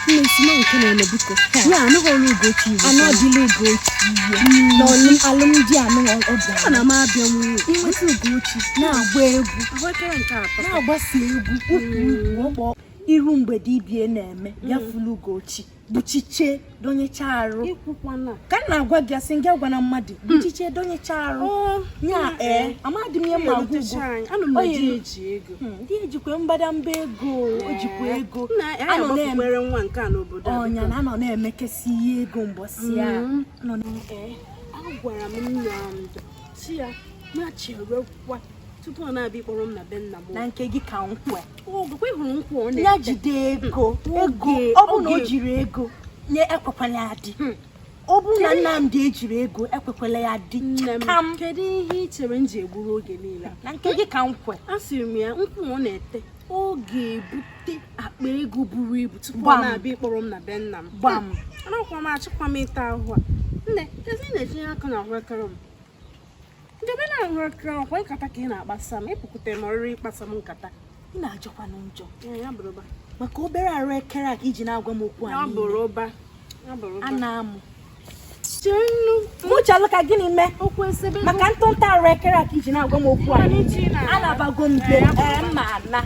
Messi no can na biko. Ya no go no go chi. Ano delay go chi. No ni alum di ano oda. Na ma bia mu. Wetin go chi. Na agba egwu. Ahokere nke atọ. Na agba si egwu. Okwu iru mgbede ibie na-eme ya fulu go chi. Buchiche donyecha arụ. Ikwukwana. Ka na agwa gị asị nga gwa na mmadụ. Buchiche donyecha arụ. Nya amadi m ya ma gwugo. Anu m eji ego. Ndị ejikwe mbadamba ego, ojikwe ego. Ano na-enwere nwa nke a n'obodo. Onya na anọ na-emekesi ihe ego mbọsị a. Anọ na agwara m Nnamdi si ya na chere kwa tupu ọ na-abịa ịkpọrọ m na be nna m. na nke gị ka nkwe. Ogwe hụrụ nkwa ọ Ya jide ego. Ọ bụ na o jiri ego nye ekwekwala ya dị. Ọ bụ na Nnamdi ejiri ego ekwekwala ya dị. Kam kedu ihe ị chere m ji egburu oge niile? na nke gị ka nkwe. Asịrị m ya nkwa ọ na-ete ọ ga-ebute akpa ego buru ibu tupu ọ na-abịa ịkpọrọ m na be nna m. Gbam. Anakwa m achịkwa m ịta ahụ a. Nne, kezi ị na-etinye aka na ahụekere m. Ndebe na ahụekere m kwa nkata ka ị na-akpasa m ịpụkwute m ọrịrị ịkpasa m nkata. Ị na-ajọkwa n'njọ. Ya bụrụ ụba. Maka obere arụ ekere a ka iji na-agwa m okwu a Ya niile. bụrụ ụba. Ya bụrụ ụba. A na-amụ. Chennu. Mụchalụ ka gịnị mee? Okwu esebe. Maka ntụnta arụ ekere a ka iji na-agwa m okwu a niile. A na-abago m be mma na.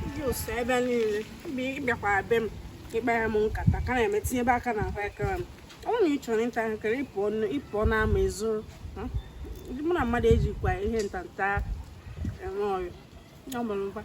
Ndị osu ebe niile. Ịbịakwa be m ịkpara m nkata ka na-eme tinyebe aka na ahụekere m. Ọ bụrụ na ị chọrọ ịta ahụekere ịpụọ n'ama ezuru. Mụ na mmadụ ejikwa ihe ntanta eme ọyụ. Ya bụrụ ụba.